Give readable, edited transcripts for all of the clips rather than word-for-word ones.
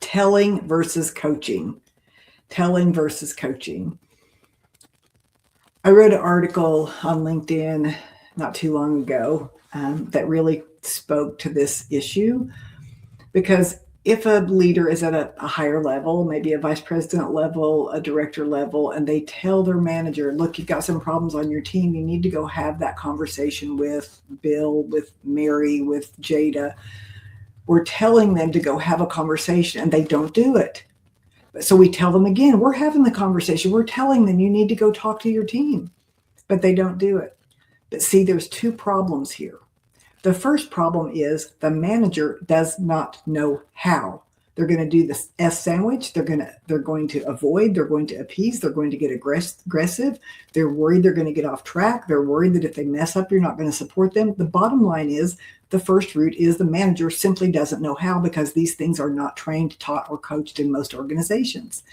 telling versus coaching. Telling versus coaching. I wrote an article on LinkedIn not too long ago that really spoke to this issue, because if a leader is at a higher level, maybe a vice president level, a director level, and they tell their manager, look, you've got some problems on your team, you need to go have that conversation with Bill, with Mary, with Jada. We're telling them to go have a conversation and they don't do it. So we tell them again, we're having the conversation. We're telling them you need to go talk to your team, but they don't do it. But see, there's two problems here. The first problem is the manager does not know how. They're going to do this S sandwich. They're going to avoid, they're going to appease, they're going to get aggressive. They're worried they're going to get off track. They're worried that if they mess up, you're not going to support them. The bottom line is the first root is the manager simply doesn't know how, because these things are not trained, taught, or coached in most organizations.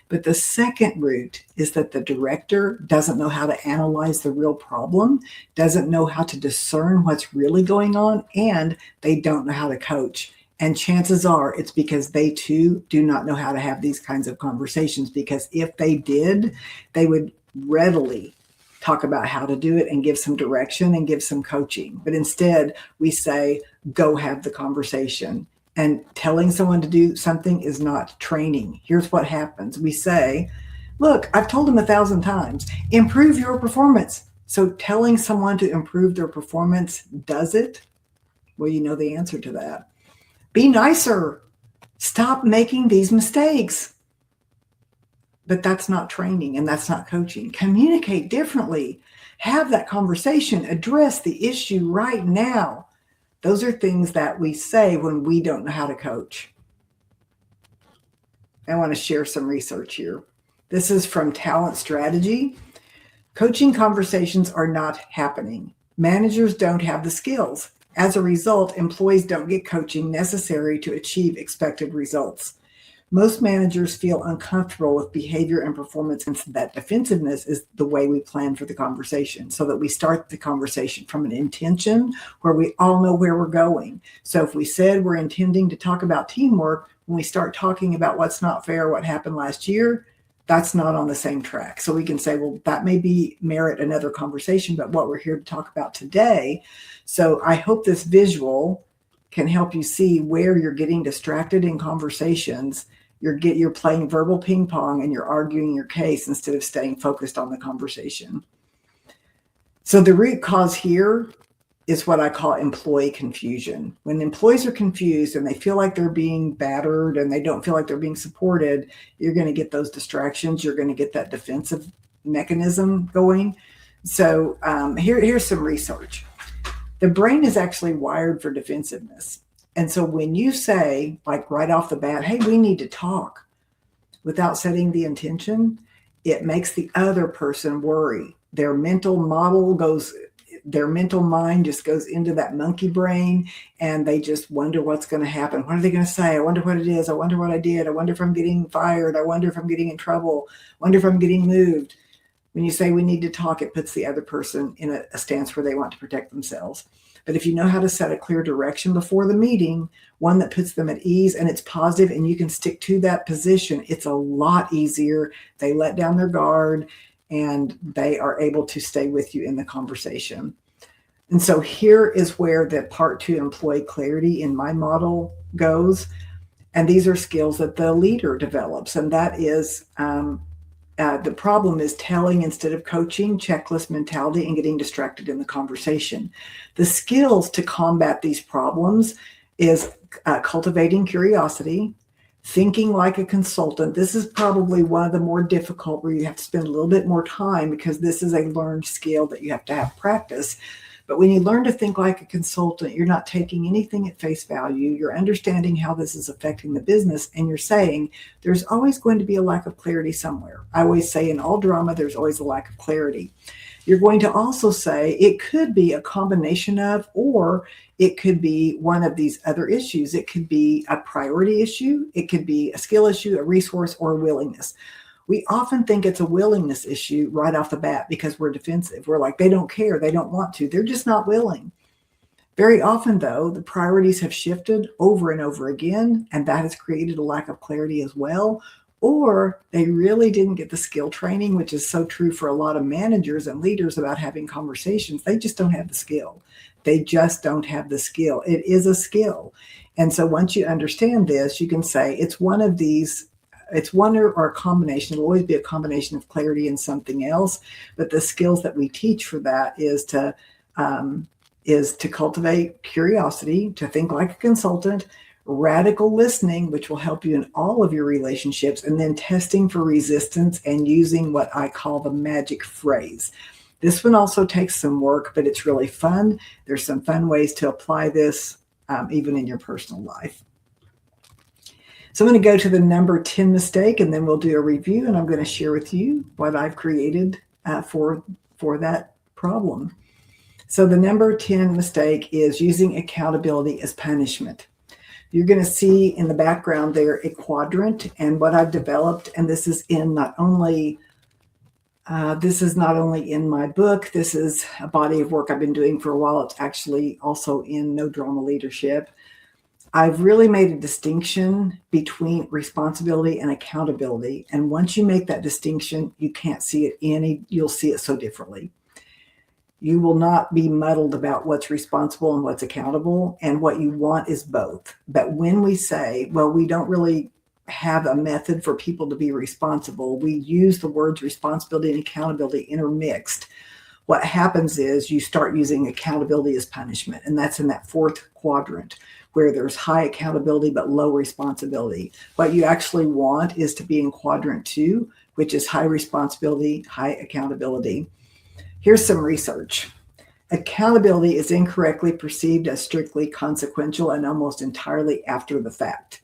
But the second root is that the director doesn't know how to analyze the real problem, doesn't know how to discern what's really going on, and they don't know how to coach. And chances are it's because they too do not know how to have these kinds of conversations, because if they did, they would readily talk about how to do it and give some direction and give some coaching. But instead we say, go have the conversation. And telling someone to do something is not training. Here's what happens. We say, look, I've told them 1,000 times, improve your performance. So telling someone to improve their performance, does it? Well, you know the answer to that. Be nicer. Stop making these mistakes. But that's not training and that's not coaching. Communicate differently. Have that conversation. Address the issue right now. Those are things that we say when we don't know how to coach. I want to share some research here. This is from Talent Strategy. Coaching conversations are not happening. Managers don't have the skills. As a result, employees don't get coaching necessary to achieve expected results. Most managers feel uncomfortable with behavior and performance, and that defensiveness is the way we plan for the conversation, so that we start the conversation from an intention where we all know where we're going. So if we said we're intending to talk about teamwork, when we start talking about what's not fair, what happened last year, that's not on the same track. So we can say, well, that may merit another conversation, but what we're here to talk about today. So I hope this visual can help you see where you're getting distracted in conversations. You're playing verbal ping pong and you're arguing your case instead of staying focused on the conversation. So the root cause here is what I call employee confusion. When employees are confused and they feel like they're being battered and they don't feel like they're being supported, you're going to get those distractions. You're going to get that defensive mechanism going. So here's some research. The brain is actually wired for defensiveness. And so when you say, like right off the bat, hey, we need to talk, without setting the intention, it makes the other person worry. Their mental mind just goes into that monkey brain, and they just wonder what's going to happen. What are they going to say? I wonder what it is. I wonder what I did. I wonder if I'm getting fired. I wonder if I'm getting in trouble. I wonder if I'm getting moved. When you say we need to talk, it puts the other person in a stance where they want to protect themselves. But if you know how to set a clear direction before the meeting, one that puts them at ease and it's positive and you can stick to that position, it's a lot easier. They let down their guard and they are able to stay with you in the conversation. And so here is where the part 2 employee clarity in my model goes. And these are skills that the leader develops. And that is the problem is telling instead of coaching, checklist mentality, and getting distracted in the conversation. The skills to combat these problems is cultivating curiosity, thinking like a consultant. This is probably one of the more difficult, where you have to spend a little bit more time, because this is a learned skill that you have to have practice. But when you learn to think like a consultant, you're not taking anything at face value. You're understanding how this is affecting the business. And you're saying there's always going to be a lack of clarity somewhere. I always say in all drama, there's always a lack of clarity. You're going to also say it could be a combination of, or it could be one of these other issues. It could be a priority issue. It could be a skill issue, a resource, or a willingness. We often think it's a willingness issue right off the bat because we're defensive. We're like, they don't care. They don't want to. They're just not willing. Very often, though, the priorities have shifted over and over again, and that has created a lack of clarity as well. Or they really didn't get the skill training, which is so true for a lot of managers and leaders about having conversations. They just don't have the skill. They just don't have the skill. It is a skill. And so once you understand this, you can say it's one of these. It's one or a combination. It'll always be a combination of clarity and something else. But the skills that we teach for that is to cultivate curiosity, to think like a consultant, radical listening, which will help you in all of your relationships, and then testing for resistance and using what I call the magic phrase. This one also takes some work, but it's really fun. There's some fun ways to apply this even in your personal life. So I'm going to go to the number 10 mistake, and then we'll do a review, and I'm going to share with you what I've created for that problem. So the number 10 mistake is using accountability as punishment. You're going to see in the background there a quadrant, and what I've developed, and this is not only in my book, this is a body of work I've been doing for a while. It's actually also in No Drama Leadership. I've really made a distinction between responsibility and accountability. And once you make that distinction, you can't see it you'll see it so differently. You will not be muddled about what's responsible and what's accountable, and what you want is both. But when we say, well, we don't really have a method for people to be responsible, we use the words responsibility and accountability intermixed. What happens is you start using accountability as punishment, and that's in that fourth quadrant where there's high accountability but low responsibility. What you actually want is to be in quadrant 2, which is high responsibility, high accountability. Here's some research. Accountability is incorrectly perceived as strictly consequential and almost entirely after the fact.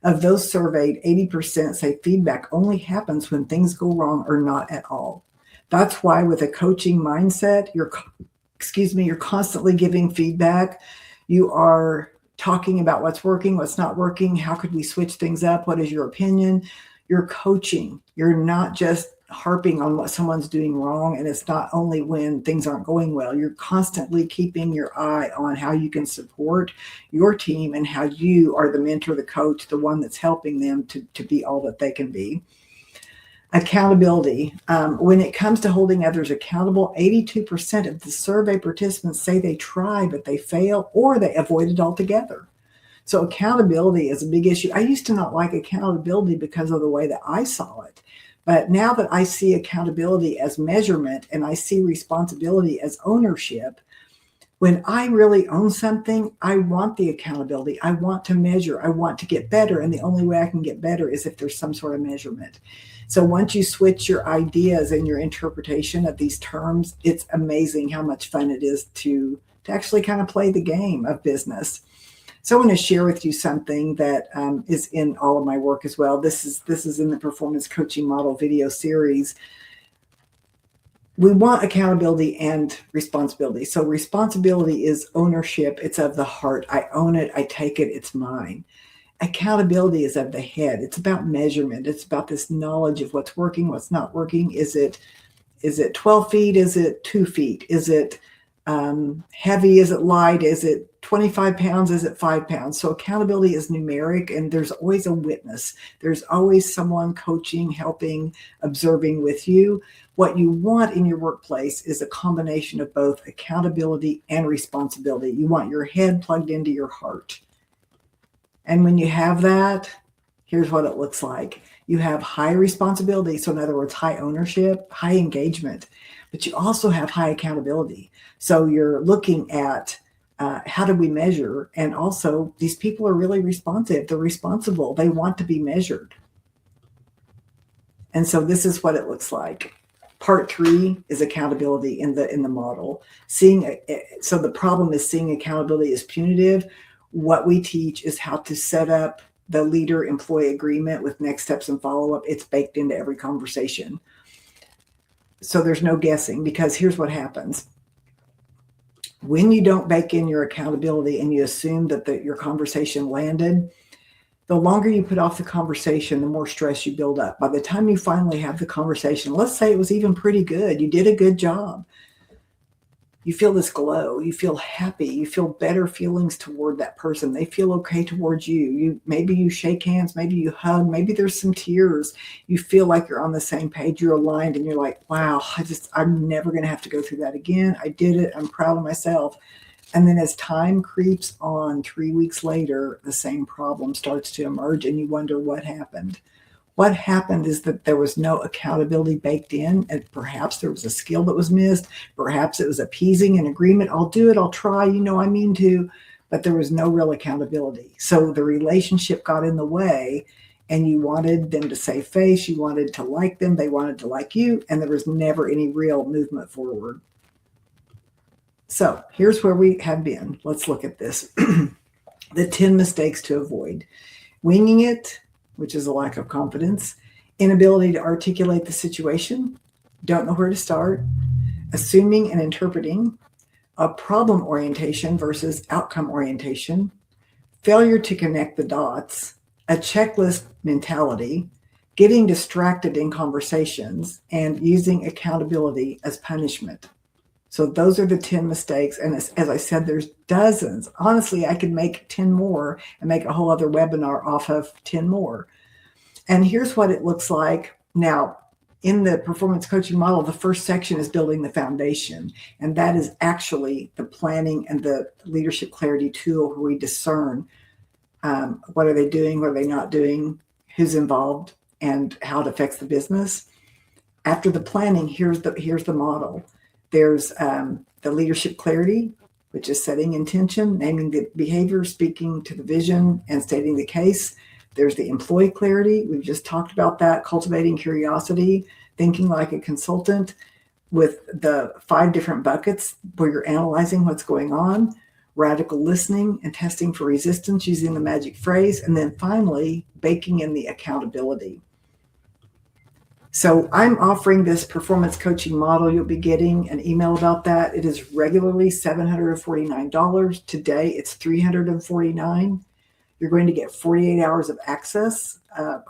Of those surveyed, 80% say feedback only happens when things go wrong or not at all. That's why with a coaching mindset, you're constantly giving feedback. You are talking about what's working, what's not working. How could we switch things up? What is your opinion? You're coaching. You're not just harping on what someone's doing wrong. And it's not only when things aren't going well. You're constantly keeping your eye on how you can support your team and how you are the mentor, the coach, the one that's helping them to be all that they can be. Accountability. When it comes to holding others accountable, 82% of the survey participants say they try, but they fail or they avoid it altogether. So accountability is a big issue. I used to not like accountability because of the way that I saw it. But now that I see accountability as measurement and I see responsibility as ownership, when I really own something, I want the accountability. I want to measure. I want to get better. And the only way I can get better is if there's some sort of measurement. So once you switch your ideas and your interpretation of these terms, it's amazing how much fun it is to actually kind of play the game of business. So I want to share with you something that is in all of my work as well. This is in the Performance Coaching Model video series. We want accountability and responsibility. So responsibility is ownership. It's of the heart. I own it. I take it. It's mine. Accountability is of the head. It's about measurement. It's about this knowledge of what's working, what's not working. Is it 12 feet? Is it 2 feet? Is it heavy? Is it light? Is it 25 pounds? Is it 5 pounds? So accountability is numeric, and there's always a witness. There's always someone coaching, helping, observing with you. What you want in your workplace is a combination of both accountability and responsibility. You want your head plugged into your heart. And when you have that, here's what it looks like. You have high responsibility. So in other words, high ownership, high engagement, but you also have high accountability. So you're looking at how do we measure? And also these people are really responsive. They're responsible. They want to be measured. And so this is what it looks like. Part 3 is accountability in the model. So the problem is seeing accountability as punitive. What we teach is how to set up the leader-employee agreement with next steps and follow-up. It's baked into every conversation. So there's no guessing, because here's what happens. When you don't bake in your accountability and you assume that your conversation landed, the longer you put off the conversation, the more stress you build up. By the time you finally have the conversation, let's say it was even pretty good, you did a good job, you feel this glow, you feel happy, you feel better feelings toward that person. They feel okay towards you. Maybe you shake hands, maybe you hug, maybe there's some tears. You feel like you're on the same page, you're aligned, and you're like, wow, I'm never going to have to go through that again. I did it. I'm proud of myself. And then as time creeps on, 3 weeks later, the same problem starts to emerge and you wonder what happened. What happened is that there was no accountability baked in, and perhaps there was a skill that was missed. Perhaps it was appeasing an agreement. I'll do it. I'll try. I mean to, but there was no real accountability. So the relationship got in the way, and you wanted them to save face. You wanted to like them. They wanted to like you, and there was never any real movement forward. So here's where we have been. Let's look at this. The 10 mistakes to avoid. Winging it, which is a lack of confidence, inability to articulate the situation, don't know where to start, assuming and interpreting, a problem orientation versus outcome orientation, failure to connect the dots, a checklist mentality, getting distracted in conversations, and using accountability as punishment. So those are the 10 mistakes. And as I said, there's dozens. Honestly, I could make 10 more and make a whole other webinar off of 10 more. And here's what it looks like. Now, in the performance coaching model, the first section is building the foundation. And that is actually the planning and the leadership clarity tool where we discern what are they doing, what are they not doing, who's involved, and how it affects the business. After the planning, here's the model. There's the leadership clarity, which is setting intention, naming the behavior, speaking to the vision, and stating the case. There's the employee clarity. We've just talked about that, cultivating curiosity, thinking like a consultant with the 5 different buckets where you're analyzing what's going on, radical listening and testing for resistance using the magic phrase, and then finally, baking in the accountability. So I'm offering this performance coaching model. You'll be getting an email about that. It is regularly $749. Today, it's $349. You're going to get 48 hours of access,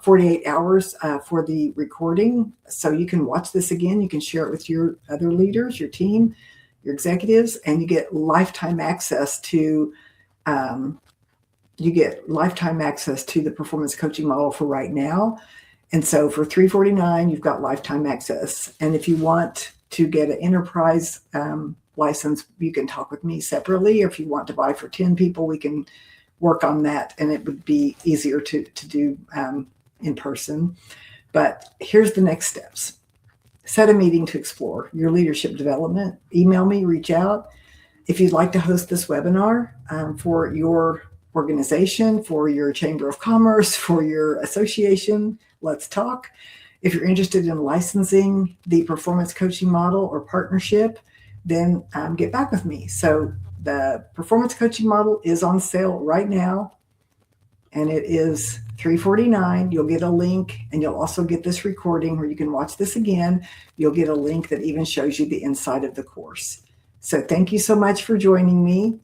48 hours for the recording. So you can watch this again. You can share it with your other leaders, your team, your executives, and you get lifetime access to the performance coaching model for right now. And so for $349, you've got lifetime access. And if you want to get an enterprise license, you can talk with me separately. Or if you want to buy for 10 people, we can work on that. And it would be easier to do in person. But here's the next steps. Set a meeting to explore your leadership development. Email me, reach out. If you'd like to host this webinar for your organization, for your chamber of commerce, for your association, let's talk. If you're interested in licensing the performance coaching model or partnership, then get back with me. So the performance coaching model is on sale right now, and it is $349. You'll get a link, and you'll also get this recording where you can watch this again. You'll get a link that even shows you the inside of the course. So thank you so much for joining me.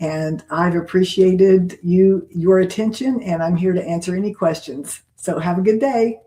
And I've appreciated your attention, and I'm here to answer any questions. So have a good day.